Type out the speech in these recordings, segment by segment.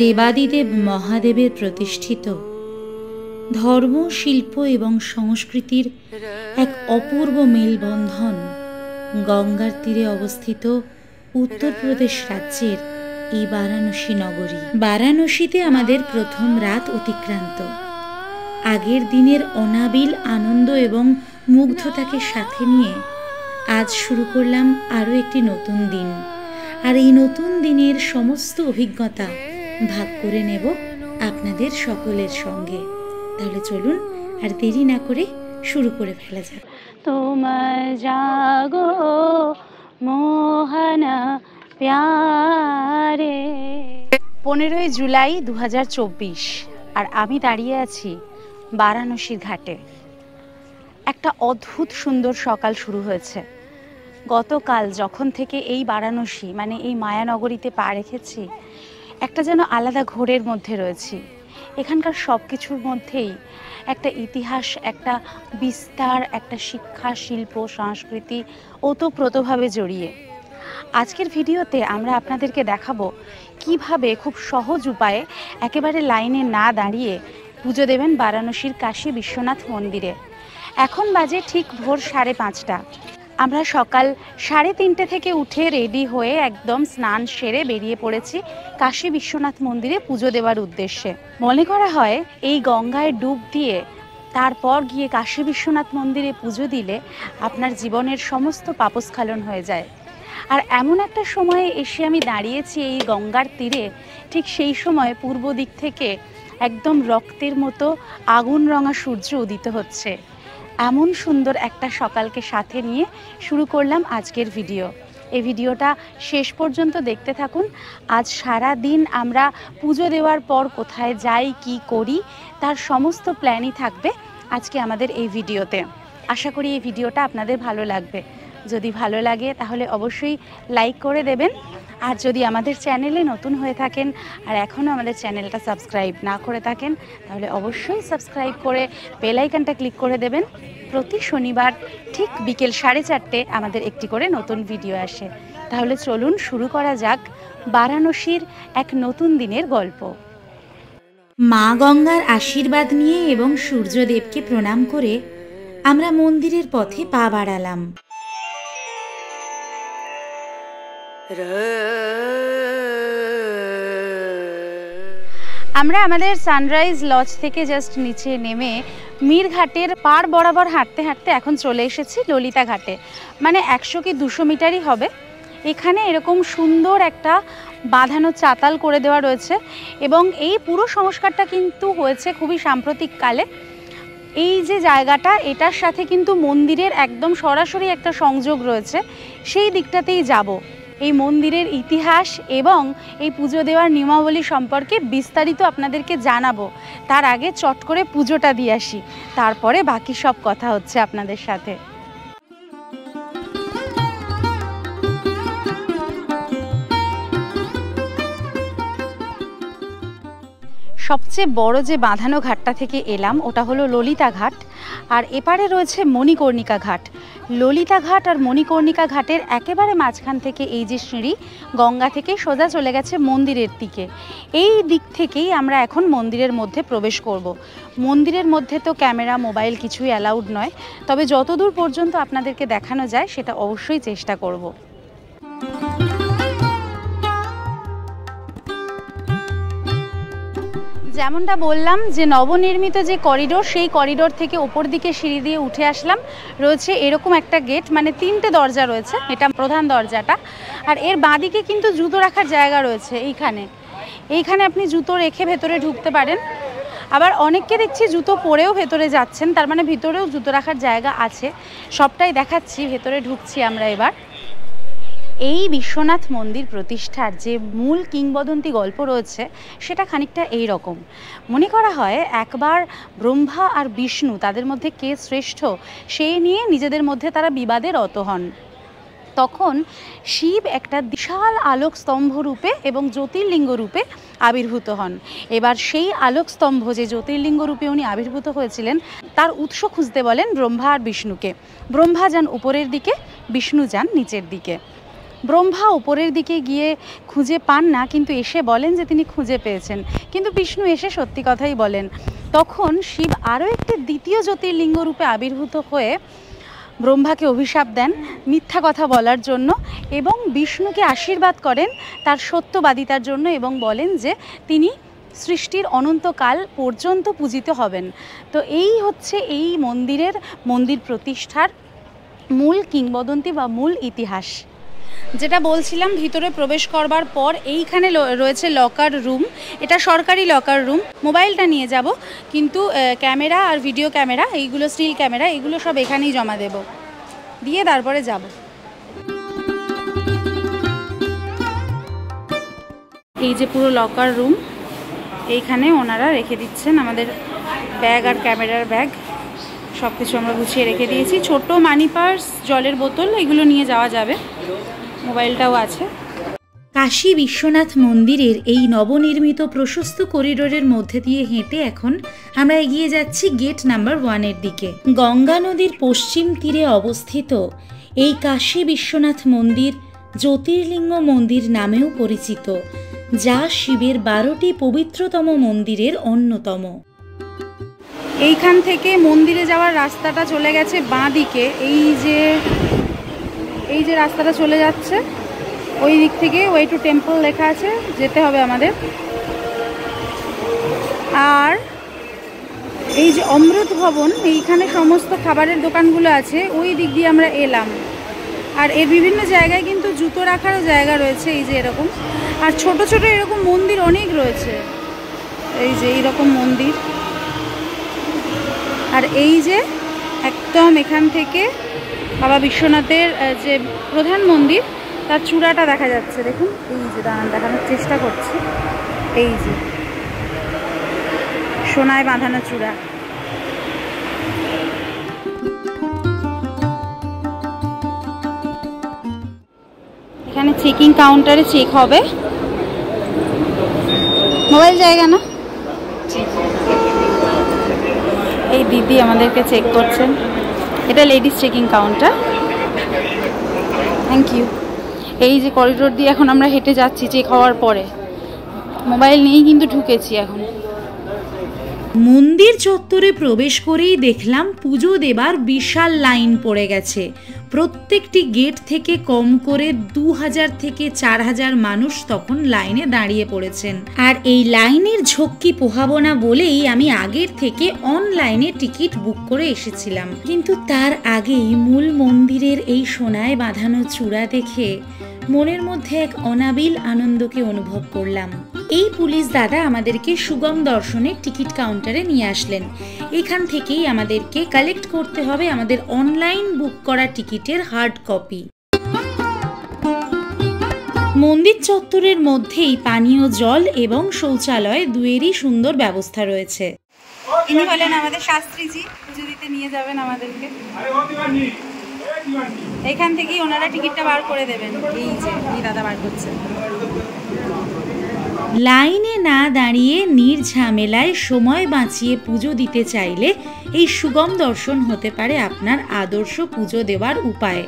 দেবাদিদেব মহাদেবের প্রতিষ্ঠিত ধর্ম, শিল্প এবং সংস্কৃতির এক অপূর্ব মেলবন্ধন গঙ্গার তীরে অবস্থিত উত্তরপ্রদেশ রাজ্যের এই বারাণসী নগরী। বারাণসীতে আমাদের প্রথম রাত অতিক্রান্ত। আগের দিনের অনাবিল আনন্দ এবং মুগ্ধতাকে সাথে নিয়ে আজ শুরু করলাম আরও একটি নতুন দিন। আর এই নতুন দিনের সমস্ত অভিজ্ঞতা ভাগ করে নেব আপনাদের সকলের সঙ্গে। তাহলে চলুন আর দেরি না করে শুরু করে ফেলা যাক। তোমার জাগো মোহনা প্যারে। 15ই জুলাই 2024, আর আমি দাঁড়িয়ে আছি বারাণসীর ঘাটে। একটা অদ্ভুত সুন্দর সকাল শুরু হয়েছে। গতকাল যখন থেকে এই বারাণসী মানে এই মায়ানগরীতে পা রেখেছি, একটা যেন আলাদা ঘোরের মধ্যে রয়েছি। এখানকার সব কিছুর মধ্যেই একটা ইতিহাস, একটা বিস্তার, একটা শিক্ষা, শিল্প, সংস্কৃতি ওতপ্রোতভাবে জড়িয়ে। আজকের ভিডিওতে আমরা আপনাদেরকে দেখাবো কিভাবে খুব সহজ উপায়ে একেবারে লাইনে না দাঁড়িয়ে পুজো দেবেন বারাণসীর কাশী বিশ্বনাথ মন্দিরে। এখন বাজে ঠিক ভোর 5:30। আমরা সকাল 3:30 থেকে উঠে রেডি হয়ে একদম স্নান সেরে বেরিয়ে পড়েছি কাশী বিশ্বনাথ মন্দিরে পুজো দেওয়ার উদ্দেশ্যে। মনে করা হয় এই গঙ্গায় ডুব দিয়ে তারপর গিয়ে কাশী বিশ্বনাথ মন্দিরে পুজো দিলে আপনার জীবনের সমস্ত পাপস্খলন হয়ে যায়। আর এমন একটা সময়ে এসে আমি দাঁড়িয়েছি এই গঙ্গার তীরে, ঠিক সেই সময় পূর্ব দিক থেকে একদম রক্তের মতো আগুন রঙা সূর্য উদিত হচ্ছে। এমন সুন্দর একটা সকালকে সাথে নিয়ে শুরু করলাম আজকের ভিডিও। এই ভিডিওটা শেষ পর্যন্ত দেখতে থাকুন। আজ সারা দিন আমরা পুজো দেওয়ার পর কোথায় যাই, কি করি, তার সমস্ত প্ল্যানই থাকবে আজকে আমাদের এই ভিডিওতে। আশা করি এই ভিডিওটা আপনাদের ভালো লাগবে। যদি ভালো লাগে তাহলে অবশ্যই লাইক করে দেবেন। আর যদি আমাদের চ্যানেলে নতুন হয়ে থাকেন আর এখনও আমাদের চ্যানেলটা সাবস্ক্রাইব না করে থাকেন, তাহলে অবশ্যই সাবস্ক্রাইব করে বেল আইকনটা ক্লিক করে দেবেন। প্রতি শনিবার ঠিক বিকেল 4:30 আমাদের একটি করে নতুন ভিডিও আসে। তাহলে চলুন শুরু করা যাক বারাণসীর এক নতুন দিনের গল্প। মা গঙ্গার আশীর্বাদ নিয়ে এবং সূর্যদেবকে প্রণাম করে আমরা মন্দিরের পথে পা বাড়ালাম। আমরা আমাদের সানরাইজ লজ থেকে জাস্ট নিচে নেমে মীরঘাটের পাড় বরাবর হাঁটতে হাঁটতে এখন চলে এসেছি ললিতা ঘাটে। মানে 100 কি 200 মিটারই হবে। এখানে এরকম সুন্দর একটা বাঁধানো চাতাল করে দেওয়া রয়েছে এবং এই পুরো সংস্কারটা কিন্তু হয়েছে খুবই সাম্প্রতিক কালে। এই যে জায়গাটা, এটার সাথে কিন্তু মন্দিরের একদম সরাসরি একটা সংযোগ রয়েছে। সেই দিকটাতেই যাব। এই মন্দিরের ইতিহাস এবং এই পুজো দেওয়ার নিয়মাবলী সম্পর্কে বিস্তারিত আপনাদেরকে জানাবো। তার আগে চট করে পুজোটা দিয়ে আসি, তারপরে বাকি সব কথা হচ্ছে আপনাদের সাথে। সবচেয়ে বড় যে বাঁধানো ঘাটটা থেকে এলাম ওটা হলো ললিতা ঘাট, আর এপারে রয়েছে মণিকর্ণিকা ঘাট। ললিতা ঘাট আর মণিকর্ণিকা ঘাটের একেবারে মাঝখান থেকে এই যে সিঁড়ি গঙ্গা থেকে সোজা চলে গেছে মন্দিরের দিকে। এই দিক থেকেই আমরা এখন মন্দিরের মধ্যে প্রবেশ করব। মন্দিরের মধ্যে তো ক্যামেরা, মোবাইল কিছুই অ্যালাউড নয়, তবে যতদূর পর্যন্ত আপনাদেরকে দেখানো যায় সেটা অবশ্যই চেষ্টা করব। যেমনটা বললাম যে নবনির্মিত যে করিডোর, সেই করিডোর থেকে ওপর দিকে সিঁড়ি দিয়ে উঠে আসলাম। রয়েছে এরকম একটা গেট, মানে 3টে দরজা রয়েছে, এটা প্রধান দরজাটা। আর এর বাঁদিকে কিন্তু জুতো রাখার জায়গা রয়েছে। এইখানে আপনি জুতো রেখে ভেতরে ঢুকতে পারেন। আবার অনেককে দেখছি জুতো পরেও ভেতরে যাচ্ছেন, তার মানে ভিতরেও জুতো রাখার জায়গা আছে। সবটাই দেখাচ্ছি। ভেতরে ঢুকছি আমরা এবার। এই বিশ্বনাথ মন্দির প্রতিষ্ঠার যে মূল কিংবদন্তি গল্প রয়েছে সেটা খানিকটা এই রকম। মনে করা হয় একবার ব্রহ্মা আর বিষ্ণু, তাদের মধ্যে কে শ্রেষ্ঠ সেই নিয়ে নিজেদের মধ্যে তারা বিবাদে রত হন। তখন শিব একটা বিশাল আলোক স্তম্ভ রূপে এবং জ্যোতির্লিঙ্গ রূপে আবির্ভূত হন। এবার সেই আলোক স্তম্ভ যে জ্যোতির্লিঙ্গ রূপে উনি আবির্ভূত হয়েছিলেন তার উৎস খুঁজতে বলেন ব্রহ্মা আর বিষ্ণুকে। ব্রহ্মা যান উপরের দিকে, বিষ্ণু যান নিচের দিকে। ব্রহ্মা উপরের দিকে গিয়ে খুঁজে পান না, কিন্তু এসে বলেন যে তিনি খুঁজে পেয়েছেন, কিন্তু বিষ্ণু এসে সত্যি কথাই বলেন। তখন শিব আরও একটি দ্বিতীয় জ্যোতির্লিঙ্গ রূপে আবির্ভূত হয়ে ব্রহ্মাকে অভিশাপ দেন মিথ্যা কথা বলার জন্য এবং বিষ্ণুকে আশীর্বাদ করেন তার সত্যবাদিতার জন্য এবং বলেন যে তিনি সৃষ্টির অনন্তকাল পর্যন্ত পূজিত হবেন। তো এই হচ্ছে এই মন্দির প্রতিষ্ঠার মূল কিংবদন্তি বা মূল ইতিহাস। যেটা বলছিলাম, ভিতরে প্রবেশ করবার পর এইখানে রয়েছে লকার রুম। এটা সরকারি লকার রুম। মোবাইলটা নিয়ে যাব, কিন্তু ক্যামেরা আর ভিডিও ক্যামেরা, এইগুলো স্টিল ক্যামেরা, এগুলো সব এখানেই জমা দেব, দিয়ে তারপরে যাব। এই যে পুরো লকার রুম, এইখানে ওনারা রেখে দিচ্ছেন আমাদের ব্যাগ আর ক্যামেরার ব্যাগ, সব কিছু আমরা গুছিয়ে রেখে দিয়েছি। ছোট মানি পার্স, জলের বোতল, এগুলো নিয়ে যাওয়া যাবে, মোবাইলটাও আছে। কাশী বিশ্বনাথ মন্দিরের এই নবনির্মিত প্রশস্ত করিডোরের মধ্যে দিয়ে হেঁটে এখন আমরা এগিয়ে যাচ্ছি গেট নাম্বার 1-এর দিকে। গঙ্গা নদীর পশ্চিম তীরে অবস্থিত এই কাশী বিশ্বনাথ মন্দির জ্যোতির্লিঙ্গ মন্দির নামেও পরিচিত, যা শিবের 12টি পবিত্রতম মন্দিরের অন্যতম। এইখান থেকে মন্দিরে যাওয়ার রাস্তাটা চলে গেছে বাঁ দিকে। এই যে রাস্তাটা চলে যাচ্ছে, ওই দিক থেকে ওয়ে টু টেম্পল লেখা আছে, যেতে হবে আমাদের। আর এই যে অমৃত ভবন, এইখানে সমস্ত খাবারের দোকানগুলো আছে, ওই দিক দিয়ে আমরা এলাম। আর এর বিভিন্ন জায়গায় কিন্তু জুতো রাখারও জায়গা রয়েছে, এই যে এরকম। আর ছোট ছোট এরকম মন্দির অনেক রয়েছে, এই যে এইরকম মন্দির। আর এই যে একদম এখান থেকে বাবা বিশ্বনাথের যে প্রধান মন্দির, তার চূড়াটা দেখা যাচ্ছে, দেখুন। এই যে দাঁড়ান, দেখানোর চেষ্টা করছি, এই যে সোনায় বাঁধানো চূড়া। এখানে চেকিং কাউন্টারে চেক হবে। মোবাইল জায়গা না, এই দিদি আমাদেরকে চেক করছেন। এটা ladies checking counter. Thank you. এই যে করিডোর দিয়ে এখন আমরা হেঁটে যাচ্ছি চেক হওয়ার পরে। মোবাইল নিয়েই কিন্তু ঢুকেছি এখন। মন্দির চত্বরে প্রবেশ করেই দেখলাম পুজো দেবার বিশাল লাইন পড়ে গেছে। প্রত্যেকটি গেট থেকে কম করে 2000 থেকে 4000 মানুষ তখন লাইনে দাঁড়িয়ে পড়েছেন। আর এই লাইনের ঝক্কি পোহাবো না বলেই আমি আগের থেকে অনলাইনে টিকিট বুক করে এসেছিলাম। কিন্তু তার আগেই মূল মন্দিরের এই সোনায় বাঁধানো চূড়া দেখে মনের মধ্যে এক অনাবিল আনন্দকে অনুভব করলাম। এই পুলিশ দাদা আমাদেরকে সুগম দর্শনের টিকিট কাউন্টারে নিয়ে আসলেন। এখান থেকেই আমাদেরকে কালেক্ট করতে হবে আমাদের অনলাইন বুক করা টিকিটের হার্ড কপি। মন্দির চত্বরের মধ্যেই পানীয় জল এবং শৌচালয় দুয়েরই সুন্দর ব্যবস্থা রয়েছে। ইনি হলেন আমাদের শাস্ত্রীজি, পুজো দিতে নিয়ে যাবেন আমাদেরকে। এখান থেকেই ওনারা টিকিটটা বার করে দেবেন। এই যে এই দাদা বার করছেন। লাইনে না দাঁড়িয়ে নির্ঝামেলায় সময় বাঁচিয়ে পুজো দিতে চাইলে এই সুগম দর্শন হতে পারে আপনার আদর্শ পুজো দেওয়ার উপায়।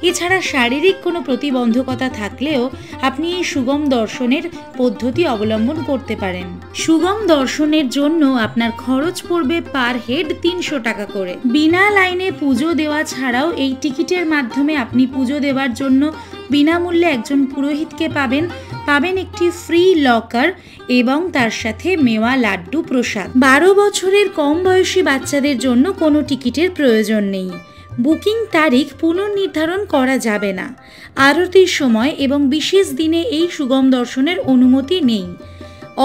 এছাড়া শারীরিক কোনো প্রতিবন্ধকতা থাকলেও আপনি এই সুগম দর্শনের পদ্ধতি অবলম্বন করতে পারেন। সুগম দর্শনের জন্য আপনার খরচ পড়বে পার হেড 300 টাকা করে। বিনা লাইনে পুজো দেওয়া ছাড়াও এই টিকিটের মাধ্যমে আপনি পুজো দেওয়ার জন্য বিনামূল্যে একজন পুরোহিতকে পাবেন একটি ফ্রি লকার এবং তার সাথে মেওয়া লাড্ডু প্রসাদ। 12 বছরের কম বয়সী বাচ্চাদের জন্য কোনো টিকিটের প্রয়োজন নেই। বুকিং তারিখ পুনর্নির্ধারণ করা যাবে না। আরতির সময় এবং বিশেষ দিনে এই সুগম দর্শনের অনুমতি নেই।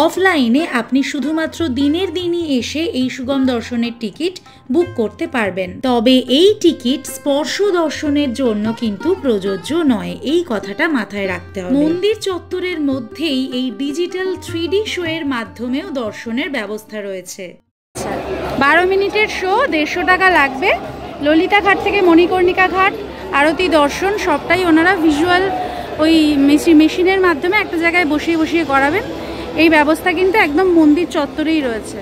অফলাইনে আপনি শুধুমাত্র দিনের দিনই এসে এই সুগম দর্শনের টিকিট বুক করতে পারবেন। তবে এই টিকিট স্পর্শ দর্শনের জন্য কিন্তু প্রযোজ্য নয়, এই কথাটা মাথায় রাখতে হবে। মন্দির চত্বরের মধ্যেই এই ডিজিটাল 3D শো এর মাধ্যমেও দর্শনের ব্যবস্থা রয়েছে। 12 মিনিটের শো, 150 টাকা লাগবে। ললিতা ঘাট থেকে মণিকর্ণিকা ঘাট আরতি দর্শন সবটাই ওনারা ভিজুয়াল ওই মেশিনের মাধ্যমে একটা জায়গায় বসিয়ে বসিয়ে করাবেন। এই ব্যবস্থা কিন্তু একদম মন্দির চত্বরেই রয়েছে।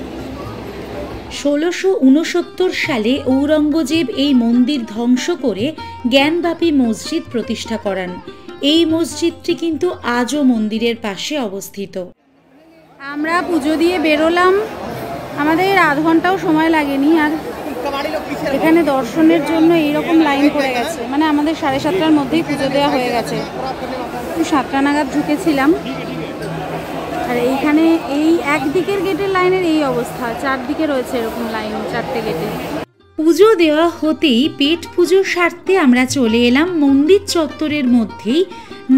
1669 সালে ঔরঙ্গজেব এই মন্দির ধ্বংস করে জ্ঞানবাপী মসজিদ প্রতিষ্ঠা করান। এই মসজিদটি কিন্তু আজও মন্দিরের পাশে অবস্থিত। আমরা পুজো দিয়ে বেরোলাম, আমাদের আধ ঘন্টাও সময় লাগেনি। আর এখানে দর্শনের জন্য এইরকম লাইন পড়ে গেছে, মানে আমাদের 7:30টার মধ্যেই পুজো দেওয়া হয়ে গেছে। 7টা নাগাদ ঢুকেছিলাম, আর এইখানে এই একদিকের গেটের লাইনের এই অবস্থা, চারদিকে রয়েছে এরকম লাইন, 4টে গেটে। পুজো দেওয়া হতেই পেট পুজো সারতে আমরা চলে এলাম মন্দির চত্বরের মধ্যেই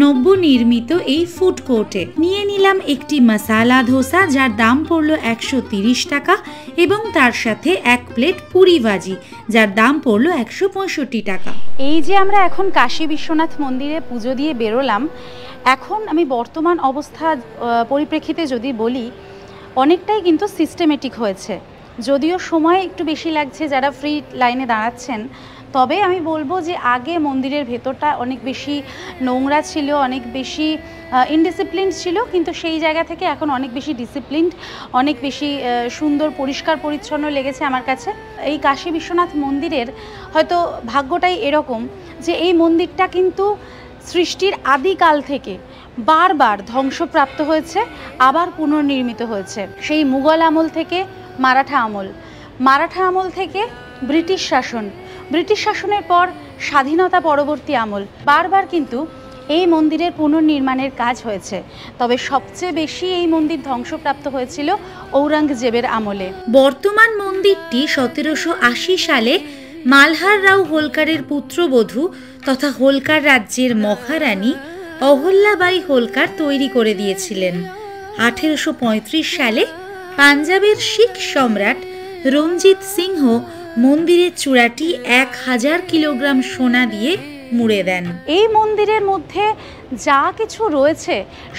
নবনির্মিত এই ফুড কোর্টে। নিয়ে নিলাম একটি মশালা ধোসা, যার দাম পড়লো 130 টাকা, এবং তার সাথে 1 প্লেট পুরি ভাজি, যার দাম পড়লো 165 টাকা। এই যে আমরা এখন কাশী বিশ্বনাথ মন্দিরে পুজো দিয়ে বেরোলাম, এখন আমি বর্তমান অবস্থা পরিপ্রেক্ষিতে যদি বলি, অনেকটাই কিন্তু সিস্টেমেটিক হয়েছে। যদিও সময় একটু বেশি লাগছে যারা ফ্রি লাইনে দাঁড়াচ্ছেন, তবে আমি বলবো যে আগে মন্দিরের ভেতরটা অনেক বেশি নোংরা ছিল, অনেক বেশি ইনডিসিপ্লিনড ছিল, কিন্তু সেই জায়গা থেকে এখন অনেক বেশি ডিসিপ্লিনড, অনেক বেশি সুন্দর পরিষ্কার পরিচ্ছন্ন লেগেছে আমার কাছে। এই কাশী বিশ্বনাথ মন্দিরের হয়তো ভাগ্যটাই এরকম যে এই মন্দিরটা কিন্তু সৃষ্টির আদিকাল থেকে বারবার ধ্বংসপ্রাপ্ত হয়েছে, আবার পুনর্নির্মিত হয়েছে। সেই মুঘল আমল থেকে মারাঠা আমল থেকে ব্রিটিশ শাসনের পর স্বাধীনতা পরবর্তী আমল, বারবার কিন্তু এই মন্দিরের পুনর্নির্মাণের কাজ হয়েছে। তবে সবচেয়ে বেশি এই মন্দির ধ্বংসপ্রাপ্ত হয়েছিল ঔরঙ্গজেবের আমলে। বর্তমান মন্দিরটি 1780 সালে মালহার রাও হোলকারের পুত্রবধূ তথা হোলকার রাজ্যের মহারানী অহল্যাবাই হোলকার তৈরি করে দিয়েছিলেন। 1835 সালে পাঞ্জাবের শিখ সম্রাট রঞ্জিত সিংহ মন্দিরের চূড়াটি 1000 কিলোগ্রাম সোনা দিয়ে মুড়ে দেন। এই মন্দিরের মধ্যে যা কিছু রয়েছে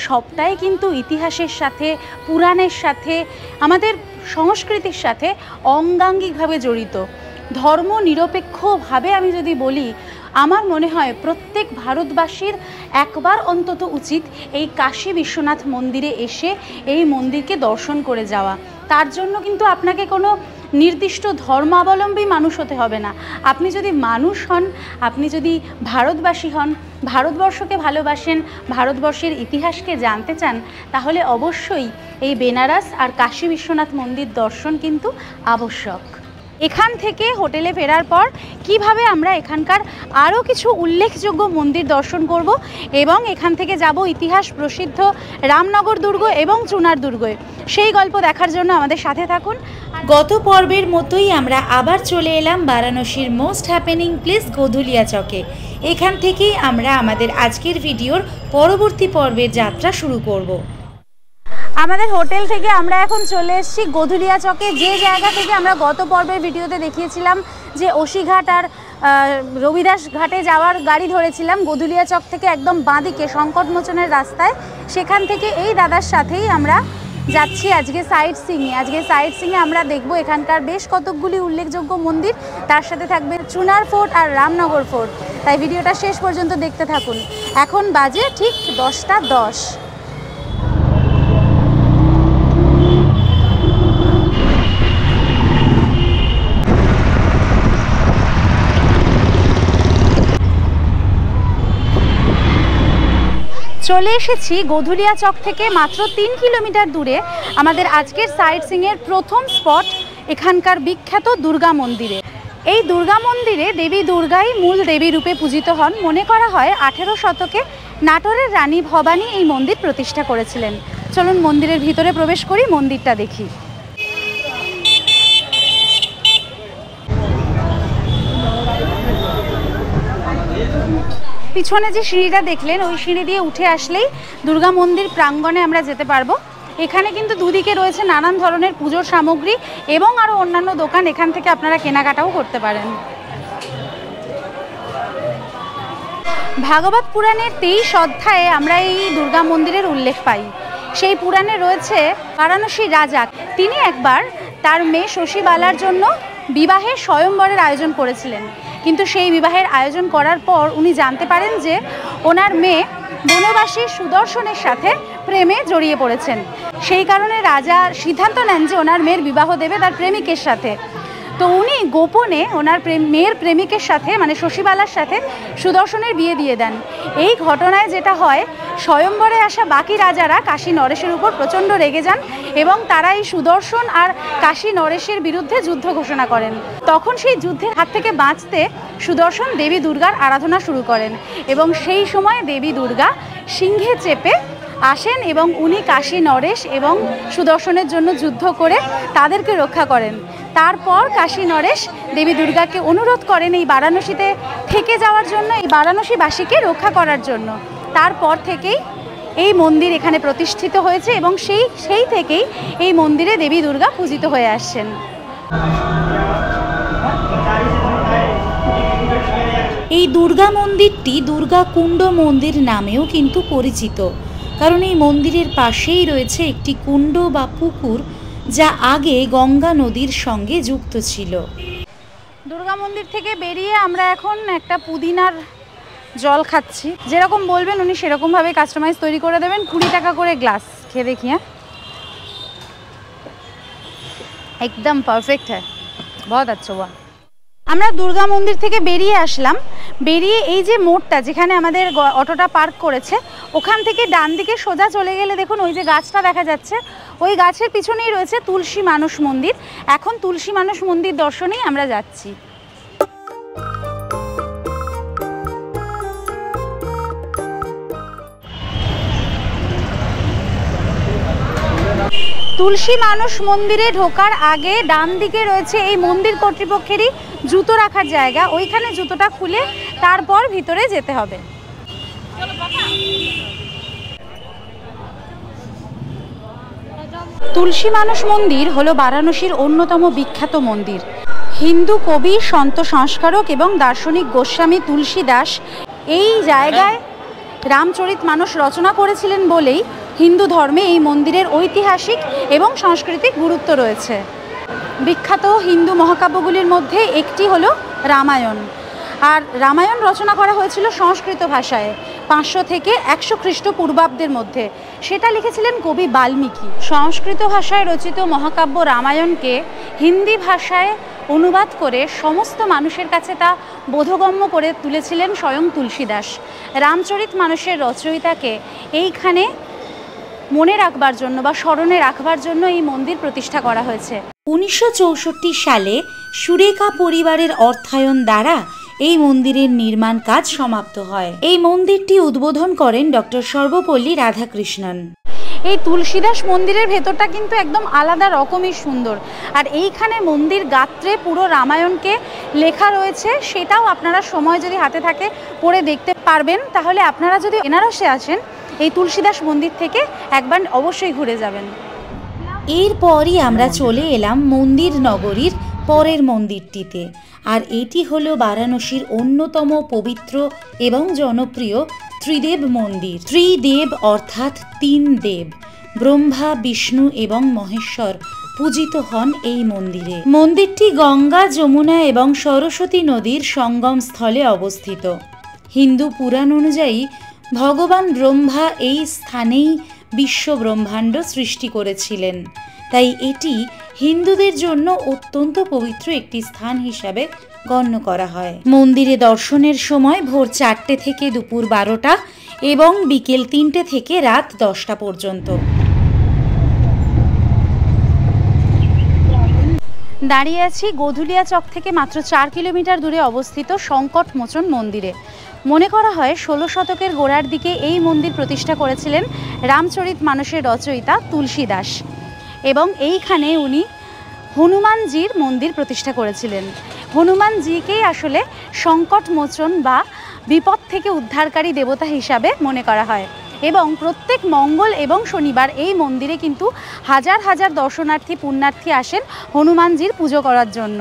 সবটাই কিন্তু ইতিহাসের সাথে, পুরাণের সাথে, আমাদের সংস্কৃতির সাথে অঙ্গাঙ্গিকভাবে জড়িত। ধর্ম নিরপেক্ষভাবে আমি যদি বলি, আমার মনে হয় প্রত্যেক ভারতবাসীর একবার অন্তত উচিত এই কাশী বিশ্বনাথ মন্দিরে এসে এই মন্দিরকে দর্শন করে যাওয়া। তার জন্য কিন্তু আপনাকে কোনো নির্দিষ্ট ধর্মাবলম্বী মানুষ হতে হবে না। আপনি যদি মানুষ হন, আপনি যদি ভারতবাসী হন, ভারতবর্ষকে ভালোবাসেন, ভারতবর্ষের ইতিহাসকে জানতে চান, তাহলে অবশ্যই এই বেনারস আর কাশী বিশ্বনাথ মন্দির দর্শন কিন্তু আবশ্যক। এখান থেকে হোটেলে ফেরার পর কিভাবে আমরা এখানকার আরও কিছু উল্লেখযোগ্য মন্দির দর্শন করব এবং এখান থেকে যাব ইতিহাস প্রসিদ্ধ রামনগর দুর্গ এবং চুনার দুর্গে, সেই গল্প দেখার জন্য আমাদের সাথে থাকুন। গত পর্বের মতোই আমরা আবার চলে এলাম বারাণসীর মোস্ট হ্যাপেনিং প্লেস গোধুলিয়া চকে। এখান থেকেই আমরা আমাদের আজকের ভিডিওর পরবর্তী পর্বের যাত্রা শুরু করব। আমাদের হোটেল থেকে আমরা এখন চলে এসেছি গোধুলিয়া চকে, যে জায়গা থেকে আমরা গত পর্বের ভিডিওতে দেখিয়েছিলাম যে ওসিঘাট আর রবিদাস ঘাটে যাওয়ার গাড়ি ধরেছিলাম। গোধুলিয়া চক থেকে একদম বাঁদিকে সংকটমোচনের রাস্তায়, সেখান থেকে এই দাদার সাথেই আমরা যাচ্ছি আজকে সাইট সিইংয়ে। আমরা দেখব এখানকার বেশ কতকগুলি উল্লেখযোগ্য মন্দির, তার সাথে থাকবে চুনার ফোর্ট আর রামনগর ফোর্ট। তাই ভিডিওটা শেষ পর্যন্ত দেখতে থাকুন। এখন বাজে ঠিক 10:10। চলে এসেছি গোধুলিয়া চক থেকে মাত্র 3 কিলোমিটার দূরে আমাদের আজকের সাইট সিইংয়ের প্রথম স্পট, এখানকার বিখ্যাত দুর্গা মন্দিরে। এই দুর্গা মন্দিরে দেবী দুর্গাই মূল দেবী রূপে পূজিত হন। মনে করা হয় 18 শতকে নাটোরের রানী ভবানী এই মন্দির প্রতিষ্ঠা করেছিলেন। চলুন মন্দিরের ভিতরে প্রবেশ করি, মন্দিরটা দেখি। পিছনে যে সিঁড়িটা দেখলেন, ওই সিঁড়ি দিয়ে উঠে আসলেই দুর্গা মন্দির প্রাঙ্গণে আমরা যেতে পারবো। এখানে কিন্তু দুদিকে রয়েছে নানান ধরনের পুজোর সামগ্রী এবং আরও অন্যান্য দোকান, এখান থেকে আপনারা কেনাকাটাও করতে পারেন। ভাগবত পুরাণের 23 অধ্যায়ে আমরা এই দুর্গা মন্দিরের উল্লেখ পাই। সেই পুরাণে রয়েছে বারাণসীর রাজা, তিনি একবার তার মেয়ে শশীবালার জন্য বিবাহের স্বয়ংবরের আয়োজন করেছিলেন, কিন্তু সেই বিবাহের আয়োজন করার পর উনি জানতে পারেন যে ওনার মেয়ে বনবাসী সুদর্শনের সাথে প্রেমে জড়িয়ে পড়েছেন। সেই কারণে রাজা সিদ্ধান্ত নেন যে ওনার মেয়ের বিবাহ দেবে তার প্রেমিকের সাথে। তো উনি গোপনে ওনার মেয়ের প্রেমিকের সাথে মানে শশীবালার সাথে সুদর্শনের বিয়ে দিয়ে দেন। এই ঘটনায় যেটা হয়, স্বয়ংবরে আসা বাকি রাজারা কাশী নরেশের উপর প্রচণ্ড রেগে যান এবং তারা এই সুদর্শন আর কাশী নরেশের বিরুদ্ধে যুদ্ধ ঘোষণা করেন। তখন সেই যুদ্ধের হাত থেকে বাঁচতে সুদর্শন দেবী দুর্গার আরাধনা শুরু করেন এবং সেই সময় দেবী দুর্গা সিংহে চেপে আসেন এবং উনি কাশী নরেশ এবং সুদর্শনের জন্য যুদ্ধ করে তাদেরকে রক্ষা করেন। তারপর কাশী নরেশ দেবী দুর্গাকে অনুরোধ করেন এই বারাণসীতে থেকে যাওয়ার জন্য, এই বারাণসীবাসীকে রক্ষা করার জন্য। তারপর থেকেই এই মন্দির এখানে প্রতিষ্ঠিত হয়েছে এবং সেই থেকেই এই মন্দিরে দেবী দুর্গা পূজিত হয়ে আসছেন। এই দুর্গা মন্দিরটি দুর্গা কুণ্ড মন্দির নামেও কিন্তু পরিচিত, কারণ এই মন্দিরের পাশেই রয়েছে একটি কুণ্ড বা পুকুর, যা আগে গঙ্গা নদীর সঙ্গে যুক্ত ছিল। দুর্গা মন্দির থেকে বেরিয়ে আমরা এখন একটা পুদিনার জল খাচ্ছি। যেরকম বলবেন উনি সেরকমভাবে কাস্টমাইজ তৈরি করে দেবেন। 20 টাকা করে গ্লাস। খেয়ে দেখি। হ্যাঁ, একদম পারফেক্ট হ্যাঁ, বহুত আচ্ছা। ওয়া আমরা দুর্গা মন্দির থেকে বেরিয়ে আসলাম। বেরিয়ে এই যে মোড়টা যেখানে আমাদের অটোটা পার্ক করেছে, ওখান থেকে ডান দিকে সোজা চলে গেলে দেখুন ওই যে গাছটা দেখা যাচ্ছে, ওই গাছের পিছনেই রয়েছে তুলসী মানস মন্দির। এখন তুলসী মানস মন্দির দর্শনেই আমরা যাচ্ছি। তুলসী মানস মন্দিরে ঢোকার আগে ডান দিকে রয়েছে এই মন্দির কর্তৃপক্ষেরই জুতো রাখার জায়গা, ওইখানে জুতোটা খুলে তারপর ভিতরে যেতে হবে। তুলসী মানস মন্দির হলো বারাণসীর অন্যতম বিখ্যাত মন্দির। হিন্দু কবি, সন্ত সংস্কারক এবং দার্শনিক গোস্বামী তুলসী দাস এই জায়গায় রামচরিতমানস রচনা করেছিলেন বলেই হিন্দু ধর্মে এই মন্দিরের ঐতিহাসিক এবং সাংস্কৃতিক গুরুত্ব রয়েছে। বিখ্যাত হিন্দু মহাকাব্যগুলির মধ্যে একটি হলো রামায়ণ। আর রামায়ণ রচনা করা হয়েছিল সংস্কৃত ভাষায় 500 থেকে 100 খ্রিস্টপূর্বাব্দের মধ্যে। সেটা লিখেছিলেন কবি বাল্মীকি। সংস্কৃত ভাষায় রচিত মহাকাব্য রামায়ণকে হিন্দি ভাষায় অনুবাদ করে সমস্ত মানুষের কাছে তা বোধগম্য করে তুলেছিলেন স্বয়ং তুলসীদাস। রামচরিতমানসের রচয়িতাকে এইখানে মনে রাখবার জন্য বা স্মরণে রাখবার জন্য এই মন্দির প্রতিষ্ঠা করা হয়েছে। 1964 সালে সুরেখা পরিবারের অর্থায়ন দ্বারা এই মন্দিরের নির্মাণ কাজ সমাপ্ত হয়। এই মন্দিরটি উদ্বোধন করেন ডক্টর সর্বপল্লী রাধাকৃষ্ণন। এই তুলসীদাস মন্দিরের ভেতরটা কিন্তু একদম আলাদা রকমই সুন্দর। আর এইখানে মন্দির গাত্রে পুরো রামায়ণকে লেখা রয়েছে, সেটাও আপনারা সময় যদি হাতে থাকে পড়ে দেখতে পারবেন। তাহলে আপনারা যদি বেনারসে আসেন এই তুলসীদাস মন্দির থেকে একবার অবশ্যই ঘুরে যাবেন। এরপরই আমরা চলে এলাম মন্দির নগরীর পরের মন্দিরটিতে, আর এটি হলো বারাণসীর অন্যতম পবিত্র এবং জনপ্রিয় ত্রিদেব মন্দির। ত্রিদেব অর্থাৎ 3 দেব, ব্রহ্মা, বিষ্ণু এবং মহেশ্বর পূজিত হন এই মন্দিরে। মন্দিরটি গঙ্গা, যমুনা এবং সরস্বতী নদীর সঙ্গম স্থলে অবস্থিত। হিন্দু পুরাণ অনুযায়ী ভগবান ব্রহ্মা এই স্থানেই বিশ্ব ব্রহ্মাণ্ড সৃষ্টি করেছিলেন, তাই এটি হিন্দুদের জন্য অত্যন্ত পবিত্র একটি স্থান হিসাবে গণ্য করা হয়। মন্দিরে দর্শনের সময় ভোর 4টে থেকে দুপুর 12টা এবং বিকেল 3টে থেকে রাত 10টা পর্যন্ত। দাঁড়িয়ে আছি গোধুলিয়া চক থেকে মাত্র 4 কিলোমিটার দূরে অবস্থিত সংকট মোচন মন্দিরে। মনে করা হয় 16 শতকের গোড়ার দিকে এই মন্দির প্রতিষ্ঠা করেছিলেন রামচরিতমানসের রচয়িতা তুলসী দাস এবং এইখানে উনি হনুমানজির মন্দির প্রতিষ্ঠা করেছিলেন। হনুমানজিকেই আসলে সংকট মোচন বা বিপদ থেকে উদ্ধারকারী দেবতা হিসাবে মনে করা হয় এবং প্রত্যেক মঙ্গল এবং শনিবার এই মন্দিরে কিন্তু হাজার হাজার দর্শনার্থী পুণ্যার্থী আসেন হনুমানজির পুজো করার জন্য।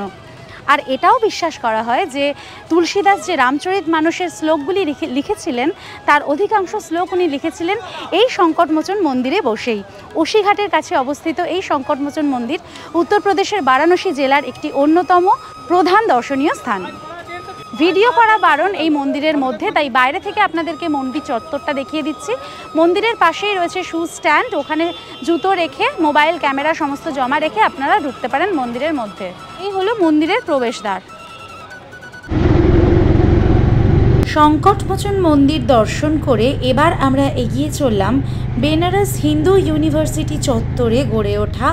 আর এটাও বিশ্বাস করা হয় যে তুলসীদাস যে রামচরিত মানসের শ্লোকগুলি লিখেছিলেন তার অধিকাংশ শ্লোক উনি লিখেছিলেন এই সংকটমোচন মন্দিরে বসেই। ওসিঘাটের কাছে অবস্থিত এই সংকটমোচন মন্দির উত্তরপ্রদেশের বারাণসী জেলার একটি অন্যতম প্রধান দর্শনীয় স্থান। ভিডিও করা বারণ এই মন্দিরের মধ্যে, তাই বাইরে থেকে আপনাদেরকে মন্দির চত্বরটা দেখিয়ে দিচ্ছি। মন্দিরের পাশেই রয়েছে শু স্ট্যান্ড, ওখানে জুতো রেখে মোবাইল ক্যামেরা সমস্ত জমা রেখে আপনারা ঢুকতে পারেন মন্দিরের মধ্যে। এই হলো মন্দিরের প্রবেশদ্বার। সংকটমোচন মন্দির দর্শন করে এবার আমরা এগিয়ে চললাম বেনারস হিন্দু ইউনিভার্সিটি চত্বরে গড়ে ওঠা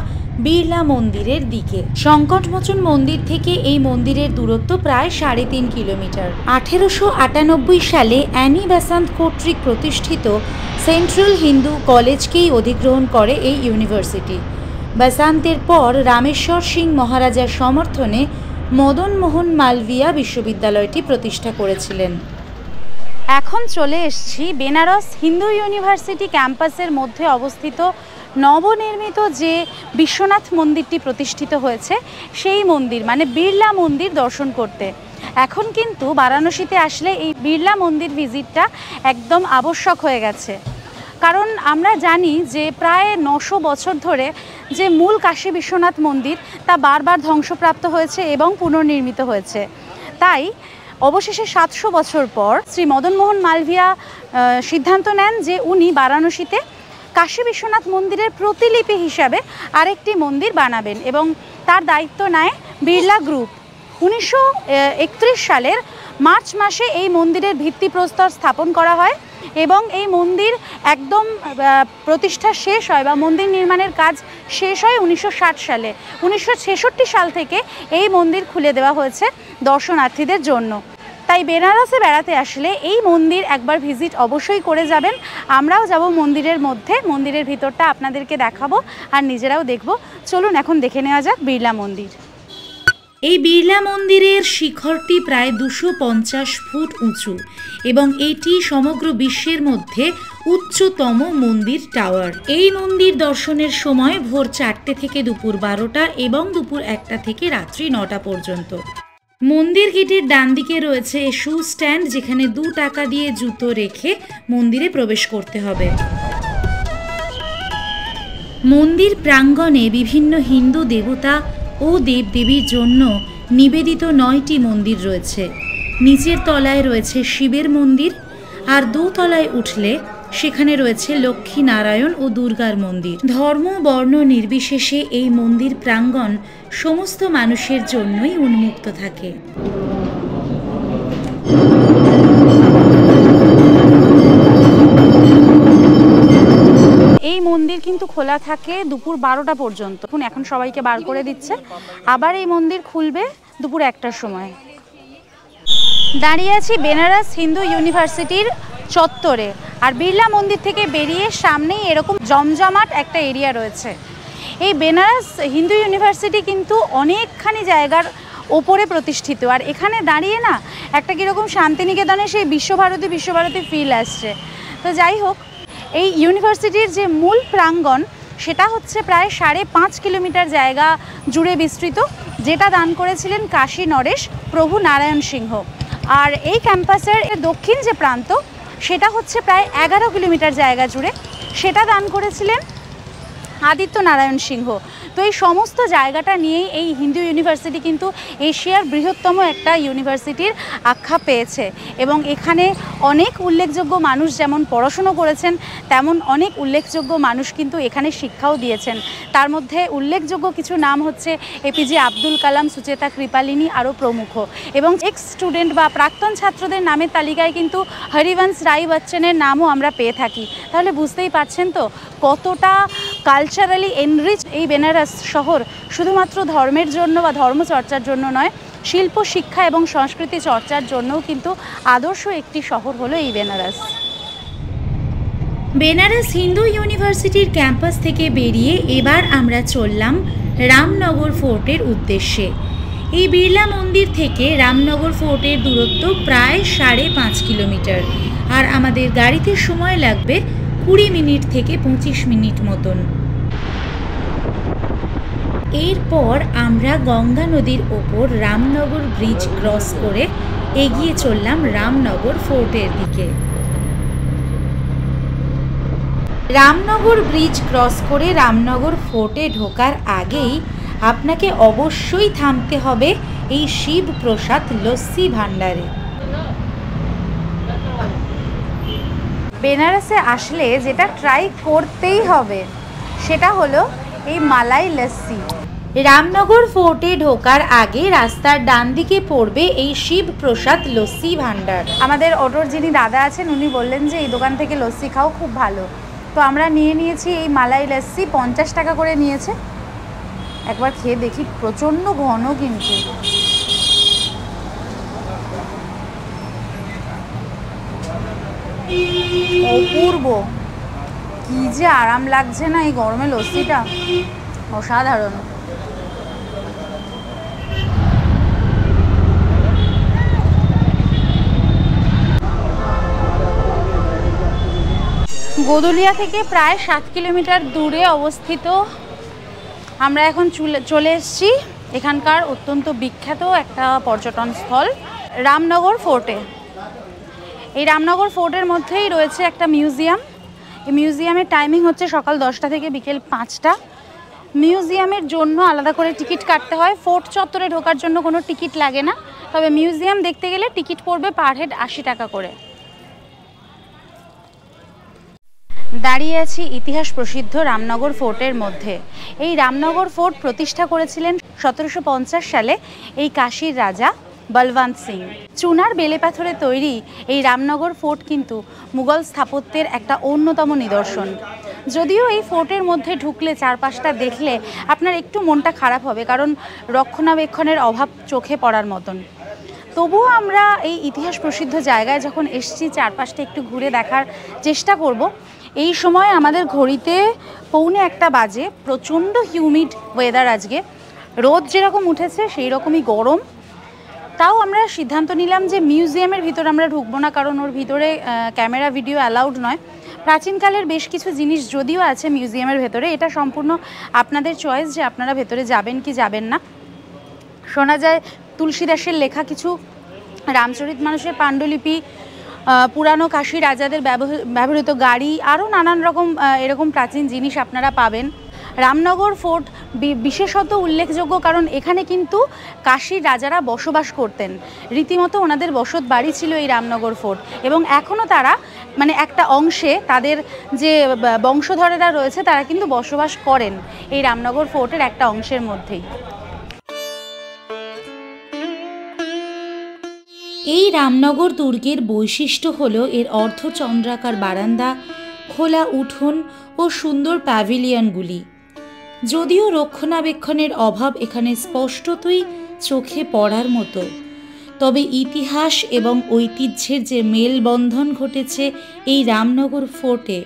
বিড়লা মন্দিরের দিকে। সংকটমোচন মন্দির থেকে এই মন্দিরের দূরত্ব প্রায় 3.5 কিলোমিটার। 1898 সালে অ্যানি বেসান্ত কর্তৃক প্রতিষ্ঠিত সেন্ট্রাল হিন্দু কলেজকেই অধিগ্রহণ করে এই ইউনিভার্সিটি। বেসান্তের পর রামেশ্বর সিং মহারাজার সমর্থনে মদন মোহন মালভিয়া বিশ্ববিদ্যালয়টি প্রতিষ্ঠা করেছিলেন। এখন চলে এসেছি বেনারস হিন্দু ইউনিভার্সিটি ক্যাম্পাসের মধ্যে অবস্থিত নবনির্মিত যে বিশ্বনাথ মন্দিরটি প্রতিষ্ঠিত হয়েছে সেই মন্দির মানে বিড়লা মন্দির দর্শন করতে। এখন কিন্তু বারাণসীতে আসলে এই বিড়লা মন্দির ভিজিটটা একদম আবশ্যক হয়ে গেছে, কারণ আমরা জানি যে প্রায় 900 বছর ধরে যে মূল কাশী বিশ্বনাথ মন্দির তা বারবার ধ্বংসপ্রাপ্ত হয়েছে এবং পুনর্নির্মিত হয়েছে। তাই অবশেষে 700 বছর পর শ্রী মদন মোহন মালভিয়া সিদ্ধান্ত নেন যে উনি বারাণসীতে কাশী বিশ্বনাথ মন্দিরের প্রতিলিপি হিসাবে আরেকটি মন্দির বানাবেন এবং তার দায়িত্ব নেয় বিড়লা গ্রুপ। 1931 সালের মার্চ মাসে এই মন্দিরের ভিত্তিপ্রস্তর স্থাপন করা হয় এবং এই মন্দির একদম প্রতিষ্ঠা শেষ হয় বা মন্দির নির্মাণের কাজ শেষ হয় 1960 সালে। 1966 সাল থেকে এই মন্দির খুলে দেওয়া হয়েছে দর্শনার্থীদের জন্য। তাই বেনারসে বেড়াতে আসলে এই মন্দির একবার ভিজিট অবশ্যই করে যাবেন। আমরাও যাব মন্দিরের মধ্যে, মন্দিরের ভিতরটা আপনাদেরকে দেখাবো আর নিজেরাও দেখব। চলুন এখন দেখে নেওয়া যাক বিড়লা মন্দির। এই বিড়লা মন্দিরের শিখরটি প্রায় 250 ফুট উঁচু এবং এটি সমগ্র বিশ্বের মধ্যে উচ্চতম মন্দির টাওয়ার। এই মন্দির দর্শনের সময় ভোর 4টে থেকে দুপুর 12টা এবং দুপুর 1টা থেকে রাত্রি 9টা পর্যন্ত। মন্দির গেটের ডান দিকে রয়েছে শু স্ট্যান্ড, যেখানে 2 টাকা দিয়ে জুতো রেখে মন্দিরে প্রবেশ করতে হবে। মন্দির প্রাঙ্গণে বিভিন্ন হিন্দু দেবতা ও দেবদেবীর জন্য নিবেদিত 9টি মন্দির রয়েছে। নিচের তলায় রয়েছে শিবের মন্দির আর দোতলায় উঠলে সেখানে রয়েছে লক্ষ্মী নারায়ণ ও দুর্গার মন্দির। ধর্ম বর্ণ নির্বিশেষে এই মন্দির প্রাঙ্গণ সমস্ত মানুষের জন্যই উন্মুক্ত থাকে। এই মন্দির কিন্তু খোলা থাকে দুপুর 12টা পর্যন্ত। এখন সবাইকে বার করে দিচ্ছে, আবার এই মন্দির খুলবে দুপুর 1টার সময়। দাঁড়িয়ে আছি বেনারস হিন্দু ইউনিভার্সিটির চত্বরে, আর বিড়লা মন্দির থেকে বেরিয়ে সামনেই এরকম জমজমাট একটা এরিয়া রয়েছে। এই বেনারস হিন্দু ইউনিভার্সিটি কিন্তু অনেকখানি জায়গার ওপরে প্রতিষ্ঠিত, আর এখানে দাঁড়িয়ে না একটা কীরকম শান্তিনিকেতনে সেই বিশ্বভারতী ফিল আসছে। তো যাই হোক, এই ইউনিভার্সিটির যে মূল প্রাঙ্গণ সেটা হচ্ছে প্রায় 5.5 কিলোমিটার জায়গা জুড়ে বিস্তৃত, যেটা দান করেছিলেন কাশী নরেশ প্রভু নারায়ণ সিংহ। আর এই ক্যাম্পাসের দক্ষিণ যে প্রান্ত সেটা হচ্ছে প্রায় 11 কিলোমিটার জায়গা জুড়ে, সেটা দান করেছিলেন আদিত্য নারায়ণ সিংহ। তো এই সমস্ত জায়গাটা নিয়েই এই হিন্দু ইউনিভার্সিটি কিন্তু এশিয়ার বৃহত্তম একটা ইউনিভার্সিটির আখ্যা পেয়েছে এবং এখানে অনেক উল্লেখযোগ্য মানুষ যেমন পড়াশুনো করেছেন তেমন অনেক উল্লেখযোগ্য মানুষ কিন্তু এখানে শিক্ষাও দিয়েছেন। তার মধ্যে উল্লেখযোগ্য কিছু নাম হচ্ছে এপিজে আব্দুল কালাম, সুচেতা কৃপালিনী আরও প্রমুখ। এবং এক্স স্টুডেন্ট বা প্রাক্তন ছাত্রদের নামের তালিকায় কিন্তু হরিবংশ রায় বচ্চনের নামও আমরা পেয়ে থাকি। তাহলে বুঝতেই পারছেন তো কতটা কালচারালি এনরিচ এই বেনারস শহর। শুধুমাত্র ধর্মের জন্য বা ধর্মচর্চার জন্য নয়, শিল্প, শিক্ষা এবং সংস্কৃতি চর্চার জন্যও কিন্তু আদর্শ একটি শহর হলো এই বেনারস। বেনারস হিন্দু ইউনিভার্সিটির ক্যাম্পাস থেকে বেরিয়ে এবার আমরা চললাম রামনগর ফোর্টের উদ্দেশ্যে। এই বিড়লা মন্দির থেকে রামনগর ফোর্টের দূরত্ব প্রায় 5.5 কিলোমিটার, আর আমাদের গাড়িতে সময় লাগবে 20 মিনিট থেকে 25 মিনিট মতন। এরপর আমরা গঙ্গা নদীর ওপর রামনগর ব্রিজ ক্রস করে এগিয়ে চললাম রামনগর ফোর্টের দিকে। রামনগর ব্রিজ ক্রস করে রামনগর ফোর্টে ঢোকার আগেই আপনাকে অবশ্যই থামতে হবে এই শিব প্রসাদ লস্যি ভাণ্ডারে। বেনারসে আসলে যেটা ট্রাই করতেই হবে সেটা হলো এই মালাই লস্যি। রামনগর ফোর্টে ঢোকার আগে রাস্তার ডান দিকে পড়বে এই শিব প্রসাদ লস্যি ভাণ্ডার। আমাদের অটোর যিনি দাদা আছেন উনি বললেন যে এই দোকান থেকে লস্যি খাও, খুব ভালো। তো আমরা নিয়েছি এই মালাই লস্যি, 50 টাকা করে নিয়েছে। একবার খেয়ে দেখি, প্রচণ্ড ঘন কিন্তু। অপূর্ব, কি যে আরাম লাগছে না এই গরমে লস্যিটা, অসাধারণ। গোদুলিয়া থেকে প্রায় 7 কিলোমিটার দূরে অবস্থিত আমরা এখন চলে এসেছি এখানকার অত্যন্ত বিখ্যাত একটা পর্যটন স্থল রামনগর ফোর্টে। এই রামনগর ফোর্টের মধ্যেই রয়েছে একটা মিউজিয়াম। এই মিউজিয়ামের টাইমিং হচ্ছে সকাল 10টা থেকে বিকেল 5টা। মিউজিয়ামের জন্য আলাদা করে টিকিট কাটতে হয়। ফোর্ট চত্বরে ঢোকার জন্য কোনো টিকিট লাগে না, তবে মিউজিয়াম দেখতে গেলে টিকিট পড়বে পার হেড 80 টাকা করে। দাঁড়িয়ে আছি ইতিহাস প্রসিদ্ধ রামনগর ফোর্টের মধ্যে। এই রামনগর ফোর্ট প্রতিষ্ঠা করেছিলেন 1750 সালে এই কাশীর রাজা বলবন্ত সিং। চুনার বেলে পাথরে তৈরি এই রামনগর ফোর্ট কিন্তু মুঘল স্থাপত্যের একটা অন্যতম নিদর্শন। যদিও এই ফোর্টের মধ্যে ঢুকলে চারপাশটা দেখলে আপনার একটু মনটা খারাপ হবে, কারণ রক্ষণাবেক্ষণের অভাব চোখে পড়ার মতন। তবুও আমরা এই ইতিহাস প্রসিদ্ধ জায়গায় যখন এসেছি, চারপাশটা একটু ঘুরে দেখার চেষ্টা করব। এই সময় আমাদের ঘড়িতে 1:45 বাজে। প্রচণ্ড হিউমিড ওয়েদার আজকে, রোদ যেরকম উঠেছে সেই রকমই গরম। তাও আমরা সিদ্ধান্ত নিলাম যে মিউজিয়ামের ভিতরে আমরা ঢুকবো না, কারণ ওর ভিতরে ক্যামেরা ভিডিও অ্যালাউড নয়। প্রাচীনকালের বেশ কিছু জিনিস যদিও আছে মিউজিয়ামের ভেতরে, এটা সম্পূর্ণ আপনাদের চয়েস যে আপনারা ভেতরে যাবেন কি যাবেন না। শোনা যায় তুলসীদাসের লেখা কিছু রামচরিতমানসের পাণ্ডুলিপি, পুরানো কাশী রাজাদের ব্যবহৃত গাড়ি, আরও নানান রকম এরকম প্রাচীন জিনিস আপনারা পাবেন। রামনগর ফোর্ট বিশেষত উল্লেখযোগ্য, কারণ এখানে কিন্তু কাশীর রাজারা বসবাস করতেন। রীতিমতো ওনাদের বসত বাড়ি ছিল এই রামনগর ফোর্ট, এবং এখনও তারা মানে একটা অংশে তাদের যে বংশধরেরা রয়েছে তারা কিন্তু বসবাস করেন এই রামনগর ফোর্টের একটা অংশের মধ্যেই। এই রামনগর দুর্গের বৈশিষ্ট্য হল এর অর্ধচন্দ্রাকার বারান্দা, খোলা উঠোন ও সুন্দর প্যাভিলিয়নগুলি। যদিও রক্ষণাবেক্ষণের অভাব এখানে স্পষ্টতই চোখে পড়ার মতো, তবে ইতিহাস এবং ঐতিহ্যের যে মেলবন্ধন ঘটেছে এই রামনগর ফোর্টে,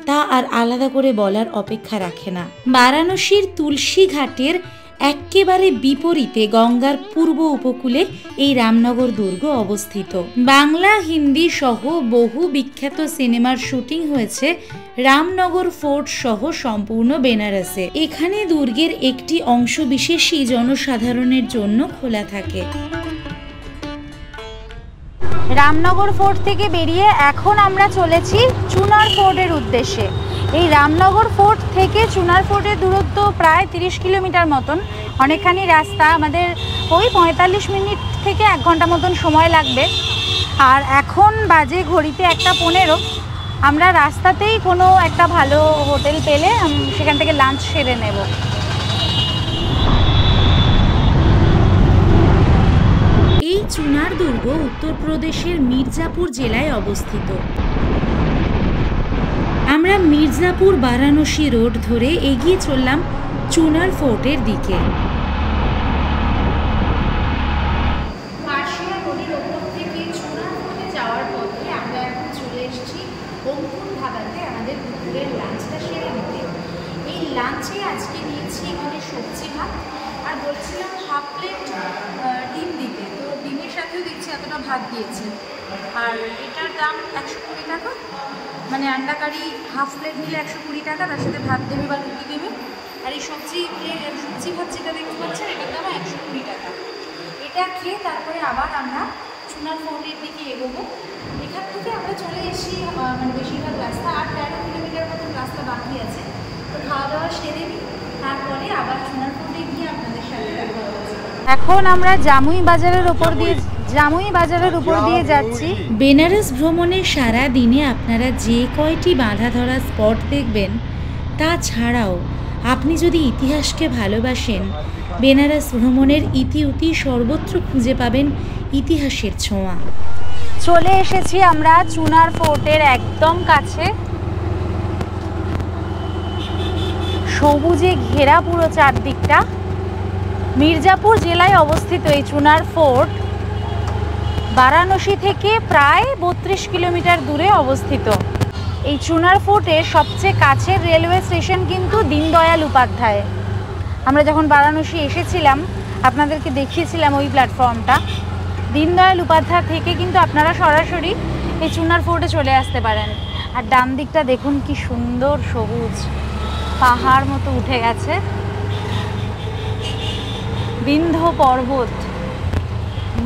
তা আর আলাদা করে বলার অপেক্ষা রাখে না। বারাণসীর তুলসী ঘাটের একেবারে বিপরীতে গঙ্গার পূর্ব উপকূলে এই রামনগর দুর্গ অবস্থিত। বাংলা, হিন্দি সহ বহু বিখ্যাত সিনেমার শুটিং হয়েছে রামনগর ফোর্ট সহ সম্পূর্ণ বেনারসে। এখানে দুর্গের একটি অংশ বিশেষই জনসাধারণের জন্য খোলা থাকে। রামনগর ফোর্ট থেকে বেরিয়ে এখন আমরা চলেছি চুনার ফোর্টের উদ্দেশ্যে। এই রামনগর ফোর্ট থেকে চুনার ফোর্টের দূরত্ব প্রায় 30 কিলোমিটার মতন। অনেকখানি রাস্তা, আমাদের ওই 45 মিনিট থেকে 1 ঘন্টা মতন সময় লাগবে। আর এখন বাজে ঘড়িতে 1:15। আমরা রাস্তাতেই কোনো একটা ভালো হোটেল পেলে সেখান থেকে লাঞ্চ সেরে নেব। এই চুনার দুর্গ উত্তরপ্রদেশের মির্জাপুর জেলায় অবস্থিত। আমরা মির্জাপুর বারাণসী রোড ধরে এগিয়ে চললাম চুনার ফোর্টের দিকে। কাশিয়া নদীর ওপর থেকে চুনার ফোর্টে যাওয়ার পথে আমরা এখন চলে এসেছি অঙ্কুর ধাবাতে আমাদের দুপুরের লাঞ্চটা সেরে নিতে। এই লাঞ্চে আজকে নিয়েছি এখানে সবজি ভাত, আর বলছিলাম হাফ প্লেট ডিম দিতে, তো ডিমের সাথেও দেখছি এতটা ভাত দিয়েছে। আর এটার দাম 120 টাকা, মানে আন্ডা কারি হাফ প্লেট নিলে 120 টাকা, তার সাথে ভাত দেবে বা রুটি দেবে। আর এই সবজি ভাত যেটা দেখতে পাচ্ছেন এটার দাম 120 টাকা। এটা খেয়ে তারপরে আবার আমরা চুনার ফোর্টের দিকে এগোবো। এখান থেকে আমরা চলে এসেছি মানে বেশিরভাগ রাস্তা, আর 13 কিলোমিটার মতন রাস্তা বাকি আছে। তো খাওয়া দাওয়া সেরে নিই, তারপরে আবার চুনার ফোর্টে গিয়ে আপনাদের সাথে দেখা হচ্ছে। এখন আমরা জামুই বাজারের উপর দিয়ে যাচ্ছি। বেনারস ভ্রমণে সারা দিনে আপনারা যে কয়টি বাঁধা ধরা স্পট দেখবেন, তা ছাড়াও আপনি যদি ইতিহাসকে ভালোবাসেন, বেনারস ভ্রমণের ইতিউতি সর্বত্র খুঁজে পাবেন ইতিহাসের ছোঁয়া। চলে এসেছি আমরা চুনার ফোর্টের একদম কাছে। সবুজে ঘেরা পুরো চারদিকটা। মির্জাপুর জেলায় অবস্থিত এই চুনার ফোর্ট বারাণসী থেকে প্রায় 32 কিলোমিটার দূরে অবস্থিত। এই চুনার ফোর্টের সবচেয়ে কাছের রেলওয়ে স্টেশন কিন্তু দীনদয়াল উপাধ্যায়। আমরা যখন বারাণসী এসেছিলাম আপনাদেরকে দেখিয়েছিলাম ওই প্ল্যাটফর্মটা। দীনদয়াল উপাধ্যায় থেকে কিন্তু আপনারা সরাসরি এই চুনার ফোর্টে চলে আসতে পারেন। আর ডান দিকটা দেখুন কি সুন্দর সবুজ, পাহাড় মতো উঠে গেছে।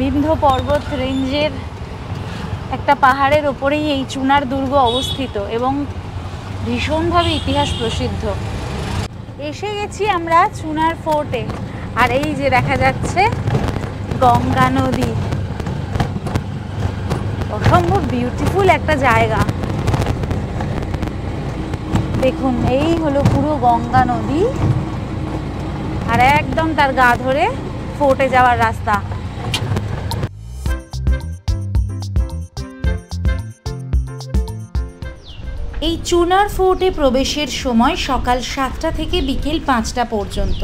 বিন্ধ্য পর্বত রেঞ্জের একটা পাহাড়ের ওপরেই এই চুনার দুর্গ অবস্থিত এবং ভীষণভাবে ইতিহাস প্রসিদ্ধ। এসে গেছি আমরা চুনার ফোর্টে, আর এই যে দেখা যাচ্ছে গঙ্গা নদী। অসম্ভব বিউটিফুল একটা জায়গা। দেখুন এই হলো পুরো গঙ্গা নদী, আর একদম তার গা ধরে ফোর্টে যাওয়ার রাস্তা। এই চুনার ফোর্টে প্রবেশের সময় সকাল 7টা থেকে বিকেল 5টা পর্যন্ত,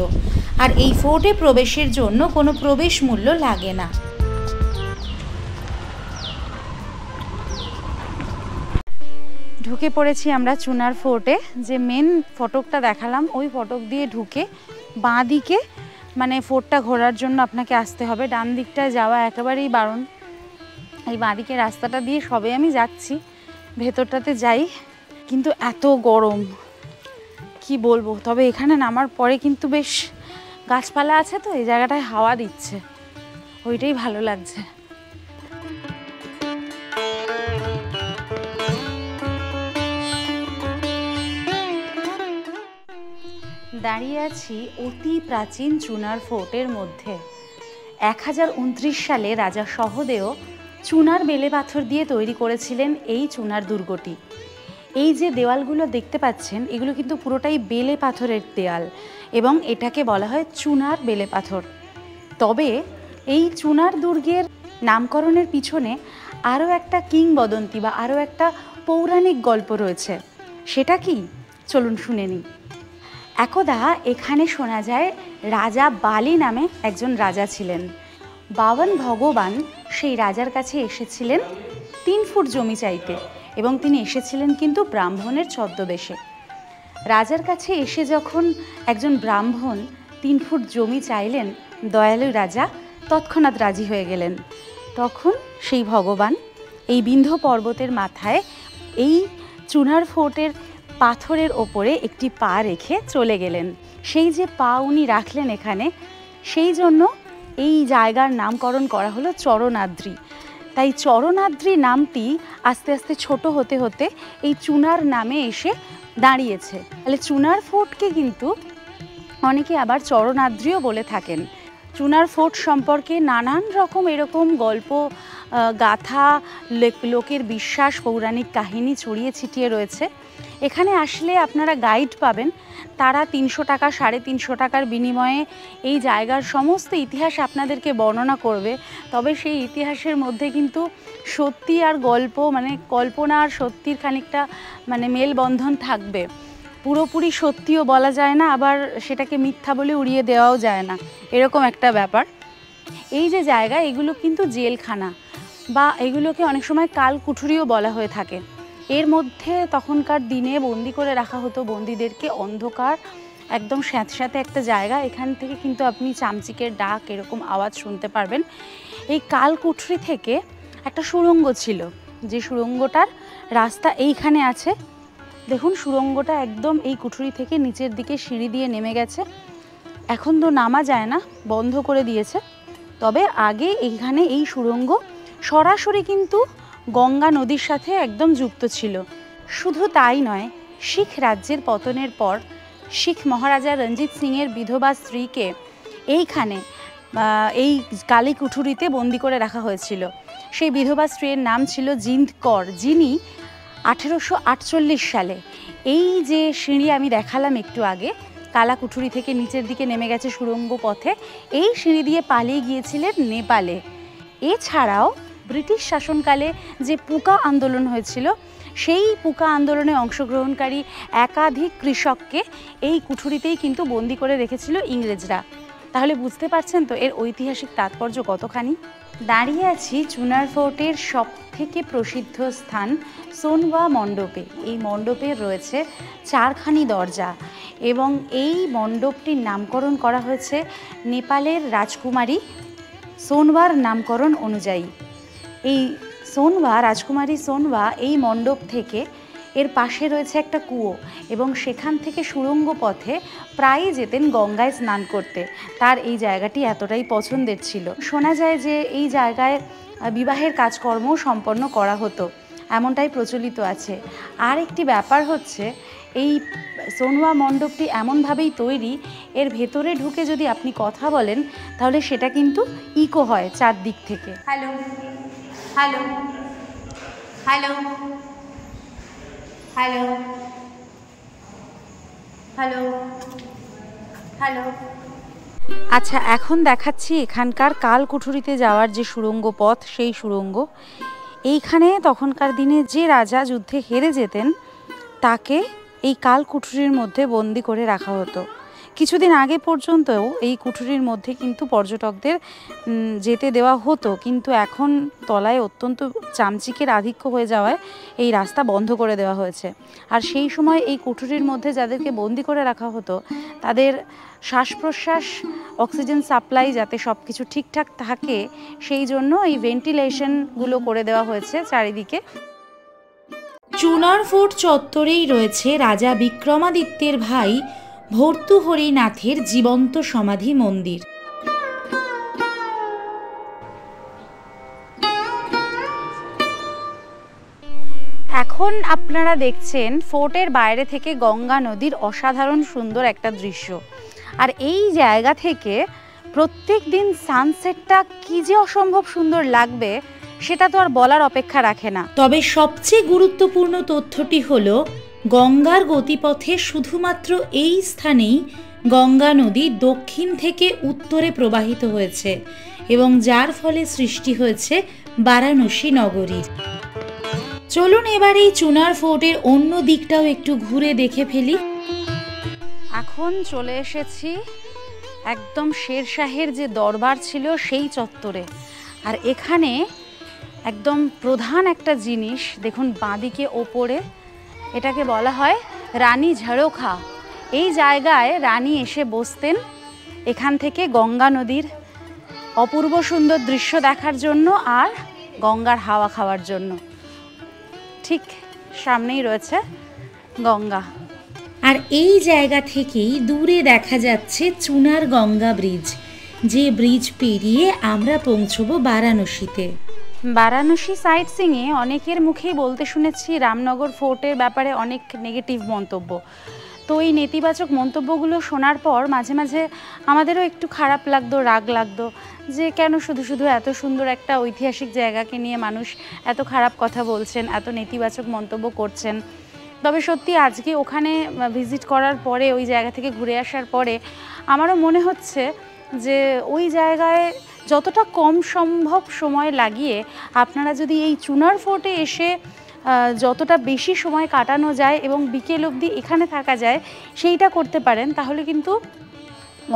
আর এই ফোর্টে প্রবেশের জন্য কোনো প্রবেশ মূল্য লাগে না। ঢুকে পড়েছি আমরা চুনার ফোর্টে। যে মেন ফটকটা দেখালাম ওই ফটক দিয়ে ঢুকে বাঁ দিকে মানে ফোর্টটা ঘোরার জন্য আপনাকে আসতে হবে। ডান দিকটায় যাওয়া একেবারেই বারণ। এই বাঁ দিকে রাস্তাটা দিয়ে সবে আমি যাচ্ছি, ভেতরটাতে যাই। কিন্তু এত গরম কি বলবো। তবে এখানে নামার পরে কিন্তু বেশ গাছপালা আছে, তো এই জায়গাটায় হাওয়া দিচ্ছে, ওইটাই ভালো লাগছে। দাঁড়িয়ে আছি অতি প্রাচীন চুনার ফোর্টের মধ্যে। 1029 সালে রাজা সহদেও চুনার বেলে পাথর দিয়ে তৈরি করেছিলেন এই চুনার দুর্গটি। এই যে দেওয়ালগুলো দেখতে পাচ্ছেন এগুলো কিন্তু পুরোটাই বেলে পাথরের দেওয়াল এবং এটাকে বলা হয় চুনার বেলে পাথর। তবে এই চুনার দুর্গের নামকরণের পিছনে আরও একটা কিংবদন্তি বা আরও একটা পৌরাণিক গল্প রয়েছে। সেটা কি, চলুন শুনে নিই। একদা এখানে শোনা যায় রাজা বালি নামে একজন রাজা ছিলেন। বাবন ভগবান সেই রাজার কাছে এসেছিলেন 3 ফুট জমি চাইতে, এবং তিনি এসেছিলেন কিন্তু ব্রাহ্মণের ছদ্মবেশে। রাজার কাছে এসে যখন একজন ব্রাহ্মণ 3 ফুট জমি চাইলেন, দয়ালু রাজা তৎক্ষণাৎ রাজি হয়ে গেলেন। তখন সেই ভগবান এই বিন্ধ্য পর্বতের মাথায় এই চুনার ফোর্টের পাথরের ওপরে একটি পা রেখে চলে গেলেন। সেই যে পা উনি রাখলেন এখানে, সেই জন্য এই জায়গার নামকরণ করা হলো চরণাদ্রি। তাই চরণাদ্রি নামটি আস্তে আস্তে ছোট হতে হতে এই চুনার নামে এসে দাঁড়িয়েছে। তাহলে চুনার ফোর্টকে কিন্তু অনেকে আবার চরণাদ্রিও বলে থাকেন। চুনার ফোর্ট সম্পর্কে নানান রকম এরকম গল্প গাথা, লোকের বিশ্বাস, পৌরাণিক কাহিনী ছড়িয়ে ছিটিয়ে রয়েছে। এখানে আসলে আপনারা গাইড পাবেন, তারা 300 টাকা 350 টাকার বিনিময়ে এই জায়গার সমস্ত ইতিহাস আপনাদেরকে বর্ণনা করবে। তবে সেই ইতিহাসের মধ্যে কিন্তু সত্যি আর গল্প, মানে কল্পনা আর সত্যির খানিকটা মানে মেলবন্ধন থাকবে। পুরোপুরি সত্যিও বলা যায় না, আবার সেটাকে মিথ্যা বলে উড়িয়ে দেওয়াও যায় না, এরকম একটা ব্যাপার। এই যে জায়গা, এগুলো কিন্তু জেলখানা বা এগুলোকে অনেক সময় কালকুঠুরিও বলা হয়ে থাকে। এর মধ্যে তখনকার দিনে বন্দি করে রাখা হতো বন্দীদেরকে। অন্ধকার, একদম স্যাঁতস্যাঁতে একটা জায়গা। এখান থেকে কিন্তু আপনি চামচিকের ডাক এরকম আওয়াজ শুনতে পারবেন। এই কালকুঠরি থেকে একটা সুড়ঙ্গ ছিল, যে সুড়ঙ্গটার রাস্তা এইখানে আছে। দেখুন সুড়ঙ্গটা একদম এই কুঠুরি থেকে নিচের দিকে সিঁড়ি দিয়ে নেমে গেছে। এখন তো নামা যায় না, বন্ধ করে দিয়েছে। তবে আগে এইখানে এই সুড়ঙ্গ সরাসরি কিন্তু গঙ্গা নদীর সাথে একদম যুক্ত ছিল। শুধু তাই নয়, শিখ রাজ্যের পতনের পর শিখ মহারাজা রঞ্জিত সিংয়ের বিধবা স্ত্রীকে এইখানে এই কালী কুঠুরিতে বন্দি করে রাখা হয়েছিল। সেই বিধবা স্ত্রীর নাম ছিল জিন্দ কর, যিনি 1848 সালে এই যে সিঁড়ি আমি দেখালাম একটু আগে, কালা কুঠুরি থেকে নিচের দিকে নেমে গেছে সুড়ঙ্গ পথে, এই সিঁড়ি দিয়ে পালিয়ে গিয়েছিলেন নেপালে। এছাড়াও ব্রিটিশ শাসনকালে যে পুকা আন্দোলন হয়েছিল, সেই পুকা আন্দোলনে অংশগ্রহণকারী একাধিক কৃষককে এই কুঠুরিতেই কিন্তু বন্দি করে রেখেছিল ইংরেজরা। তাহলে বুঝতে পারছেন তো এর ঐতিহাসিক তাৎপর্য কতখানি। দাঁড়িয়ে আছি চুনার ফোর্টের সব থেকে প্রসিদ্ধ স্থান সোনওয়া মণ্ডপে। এই মণ্ডপের রয়েছে 4খানি দরজা এবং এই মণ্ডপটির নামকরণ করা হয়েছে নেপালের রাজকুমারী সোনওয়ার নামকরণ অনুযায়ী। এই সোনওয়া, রাজকুমারী সোনওয়া এই মণ্ডপ থেকে, এর পাশে রয়েছে একটা কুয়ো এবং সেখান থেকে সুড়ঙ্গ পথে প্রায়ই যেতেন গঙ্গায় স্নান করতে। তার এই জায়গাটি এতটাই পছন্দের ছিল। শোনা যায় যে এই জায়গায় বিবাহের কাজকর্ম সম্পন্ন করা হতো, এমনটাই প্রচলিত আছে। আর একটি ব্যাপার হচ্ছে, এই সোনওয়া মণ্ডপটি এমনভাবেই তৈরি, এর ভেতরে ঢুকে যদি আপনি কথা বলেন তাহলে সেটা কিন্তু ইকো হয় চারদিক থেকে। Hello hello hello hello hello hello. আচ্ছা, এখন দেখাচ্ছি এখানকার কাল কুঠুরিতে যাওয়ার যে সুড়ঙ্গ পথ, সেই সুড়ঙ্গ। এইখানে তখনকার দিনে যে রাজা যুদ্ধে হেরে যেতেন তাকে এই কাল কুঠুরির মধ্যে বন্দি করে রাখা হতো। কিছুদিন আগে পর্যন্তও এই কুঠুরির মধ্যে কিন্তু পর্যটকদের যেতে দেওয়া হতো, কিন্তু এখন তলায় অত্যন্ত চামচিকের আধিক্য হয়ে যাওয়ায় এই রাস্তা বন্ধ করে দেওয়া হয়েছে। আর সেই সময় এই কুঠুরির মধ্যে যাদেরকে বন্দি করে রাখা হতো তাদের শ্বাস প্রশ্বাস, অক্সিজেন সাপ্লাই যাতে সব কিছু ঠিকঠাক থাকে, সেই জন্য এই ভেন্টিলেশনগুলো করে দেওয়া হয়েছে চারিদিকে। চুনার ফোর্ট চত্বরেই রয়েছে রাজা বিক্রমাদিত্যের ভাই ভর্তুহরিনাথের জীবন্ত সমাধি মন্দির। এখন আপনারা দেখছেন ফোর্টের বাইরে থেকে গঙ্গা নদীর অসাধারণ সুন্দর একটা দৃশ্য। আর এই জায়গা থেকে প্রত্যেক দিন সানসেটটা কী যে অসম্ভব সুন্দর লাগবে সেটা তো আর বলার অপেক্ষা রাখে না। তবে সবচেয়ে গুরুত্বপূর্ণ তথ্যটি হলো, গঙ্গার গতিপথে শুধুমাত্র এই স্থানেই গঙ্গা নদী দক্ষিণ থেকে উত্তরে প্রবাহিত হয়েছে এবং যার ফলে সৃষ্টি হয়েছে বারাণসী নগরীর। চলুন এবার এই চুনার ফোর্টের অন্য দিকটাও একটু ঘুরে দেখে ফেলি। এখন চলে এসেছি একদম শেরশাহের যে দরবার ছিল সেই চত্বরে। আর এখানে একদম প্রধান একটা জিনিস দেখুন, বাঁদিকে ওপরে, এটাকে বলা হয় রানী ঝাড়খা। এই জায়গায় রানী এসে বসতেন এখান থেকে গঙ্গা নদীর অপূর্ব সুন্দর দৃশ্য দেখার জন্য আর গঙ্গার হাওয়া খাওয়ার জন্য। ঠিক সামনেই রয়েছে গঙ্গা। আর এই জায়গা থেকেই দূরে দেখা যাচ্ছে চুনার গঙ্গা ব্রিজ, যে ব্রিজ পেরিয়ে আমরা পৌঁছবো বারাণসীতে। বারাণসী সাইট সিংয়ে অনেকের মুখেই বলতে শুনেছি রামনগর ফোর্টের ব্যাপারে অনেক নেগেটিভ মন্তব্য। তো এই নেতিবাচক মন্তব্যগুলো শোনার পর মাঝে মাঝে আমাদেরও একটু খারাপ লাগতো, রাগ লাগতো, যে কেন শুধু শুধু এত সুন্দর একটা ঐতিহাসিক জায়গাকে নিয়ে মানুষ এত খারাপ কথা বলছেন, এত নেতিবাচক মন্তব্য করছেন। তবে সত্যি আজকে ওখানে ভিজিট করার পরে, ওই জায়গা থেকে ঘুরে আসার পরে আমারও মনে হচ্ছে যে ওই জায়গায় যতটা কম সম্ভব সময় লাগিয়ে আপনারা যদি এই চুনার ফোর্টে এসে যতটা বেশি সময় কাটানো যায় এবং বিকেল অবধি এখানে থাকা যায় সেইটা করতে পারেন, তাহলে কিন্তু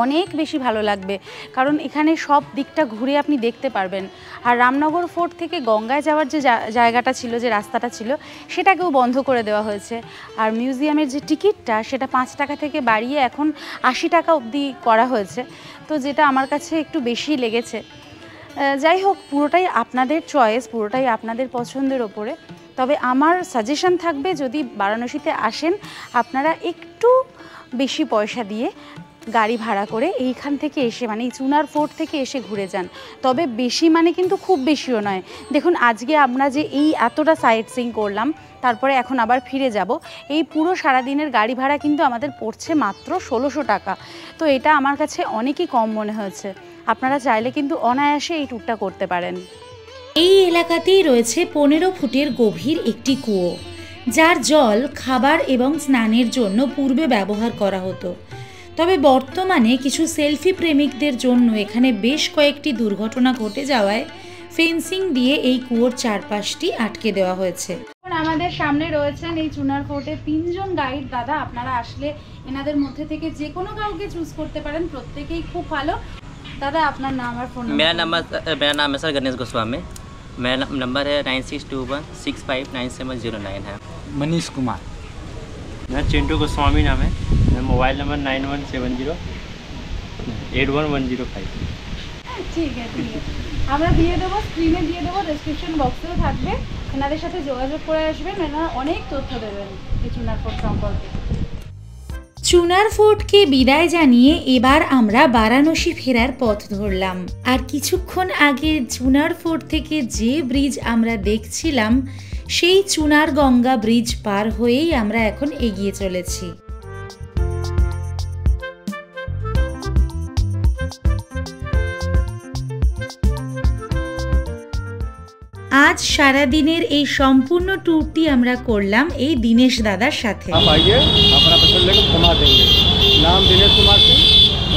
অনেক বেশি ভালো লাগবে। কারণ এখানে সব দিকটা ঘুরে আপনি দেখতে পারবেন। আর রামনগর ফোর্ট থেকে গঙ্গায় যাওয়ার যে জায়গাটা ছিল, যে রাস্তাটা ছিল, সেটাকেও বন্ধ করে দেওয়া হয়েছে। আর মিউজিয়ামের যে টিকিটটা, সেটা 5 টাকা থেকে বাড়িয়ে এখন 80 টাকা অবধি করা হয়েছে, তো যেটা আমার কাছে একটু বেশি লেগেছে। যাই হোক, পুরোটাই আপনাদের চয়েস, পুরোটাই আপনাদের পছন্দের ওপরে। তবে আমার সাজেশন থাকবে, যদি বারাণসীতে আসেন আপনারা একটু বেশি পয়সা দিয়ে গাড়ি ভাড়া করে এইখান থেকে এসে, মানে এই চুনার ফোর্ট থেকে এসে ঘুরে যান। তবে বেশি মানে কিন্তু খুব বেশিও নয়। দেখুন আজকে আমরা যে এই এতটা সাইট সিইং করলাম, তারপরে এখন আবার ফিরে যাব, এই পুরো সারাদিনের গাড়ি ভাড়া কিন্তু আমাদের পড়ছে মাত্র 1600 টাকা। তো এটা আমার কাছে অনেকই কম মনে হয়েছে। আপনারা চাইলে কিন্তু অনায়াসে এই ট্যুরটা করতে পারেন। এই এলাকাতেই রয়েছে 15 ফুটের গভীর একটি কুয়ো, যার জল খাবার এবং স্নানের জন্য পূর্বে ব্যবহার করা হতো। তবে বর্তমানে কিছু সেলফি প্রেমিকদের জন্য এখানে বেশ কয়েকটি দুর্ঘটনা ঘটে যাওয়ায় ফেন্সিং দিয়ে এই কুয়োর চারপাশটি আটকে দেওয়া হয়েছে। আমাদের সামনে রয়েছেন এই চুনার ফোর্টে 3 জন গাইড দাদা। আপনারা আসলে এনাদের মধ্যে থেকে যে কোনো কাউকে চুজ করতে পারেন, প্রত্যেকেই খুব ভালো। দাদা আপনার নাম আর ফোন নাম্বার? मेरा नाम है सर गणेश गोस्वामी। मेरा नंबर है 9621659709 है। मनीष कुमार। मेरा चिंटू गोस्वामी नाम है। मेरा मोबाइल नंबर 9170811005। ঠিক আছে, আমরা দিয়ে দেবো, স্ক্রিনে দিয়ে দেবো, ডেসক্রিপশন বক্সেও থাকবে। এনাদের সাথে যোগাযোগ করে আসবেন, এনারা অনেক তথ্য দেবেন এই চুনার ফোর্ট সম্পর্কে। চুনার ফোর্টকে বিদায় জানিয়ে এবার আমরা বারাণসী ফেরার পথ ধরলাম। আর কিছুক্ষণ আগে চুনার ফোর্ট থেকে যে ব্রিজ আমরা দেখছিলাম, সেই চুনার গঙ্গা ব্রিজ পার হয়েই আমরা এখন এগিয়ে চলেছি। আজ সারা দিনের এই সম্পূর্ণ ট্যুরটি আমরা করলাম এই দীনেশ দাদার সাথে। आप आइए, अपना पसंद लेकर घुमा देंगे। नाम दिनेश कुमार सिंह,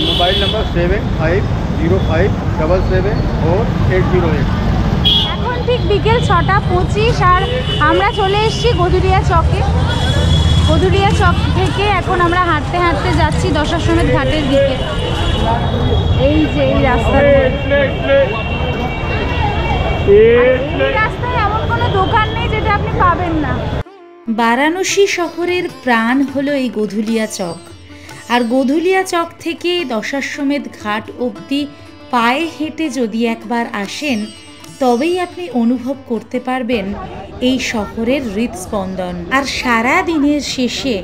मोबाइल नंबर 7505774808। এখন ঠিক বিকেল 6:25 আর আমরা চলে এসেছি গধুরিয়া চকে। গধুরিয়া চক থেকে এখন আমরা হাঁটতে হাঁটতে যাচ্ছি দশাশ্বমেধ ঘাটের দিকে। এই যে এই রাস্তায় এমন কোনো দোকান নেই যেটা আপনি পাবেন না। বারাণসী শহরের প্রাণ হলো এই গধুলিয়া চক। আর গধুলিয়া চক থেকে দশাশ্বমেধ ঘাট অবধি পায়ে হেঁটে যদি একবার আসেন, তবেই আপনি অনুভব করতে পারবেন এই শহরের হৃদস্পন্দন। আর সারা দিনের শেষে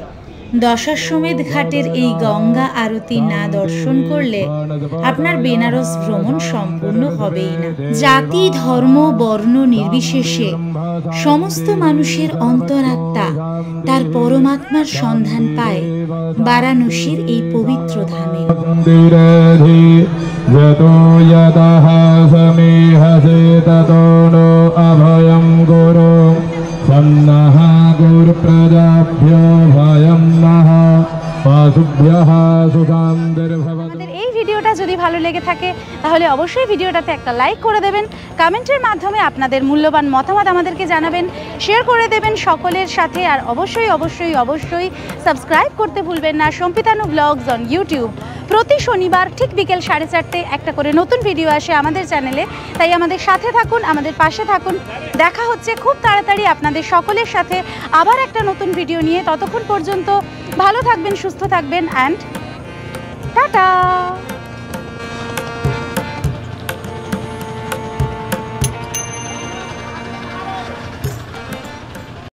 দশাশ্বমেধ ঘাটের এই গঙ্গা আরতি না দর্শন করলে আপনার বেনারস ভ্রমণ সম্পূর্ণ হবেই না। জাতি, ধর্ম, বর্ণ নির্বিশেষে সমস্ত মানুষের অন্তরাত্মা তার পরমাত্মার সন্ধান পায় বারাণসীর এই পবিত্র ধামে। আমাদের এই ভিডিওটা যদি ভালো লেগে থাকে তাহলে অবশ্যই ভিডিওটাতে একটা লাইক করে দেবেন, কমেন্টের মাধ্যমে আপনাদের মূল্যবান মতামত আমাদেরকে জানাবেন, শেয়ার করে দেবেন সকলের সাথে। আর অবশ্যই অবশ্যই অবশ্যই সাবস্ক্রাইব করতে ভুলবেন না সঙ্কিতানু ব্লগস অন ইউটিউব। প্রতি শনিবার ঠিক বিকেল 4:30 একটা করে নতুন ভিডিও আসে আমাদের চ্যানেলে, তাই আমাদের সাথে থাকুন, আমাদের পাশে থাকুন। দেখা হচ্ছে খুব তাড়াতাড়ি আপনাদের সকলের সাথে আবার একটা নতুন ভিডিও নিয়ে। ততক্ষণ পর্যন্ত ভালো থাকবেন, সুস্থ থাকবেন, অ্যান্ড টাটা।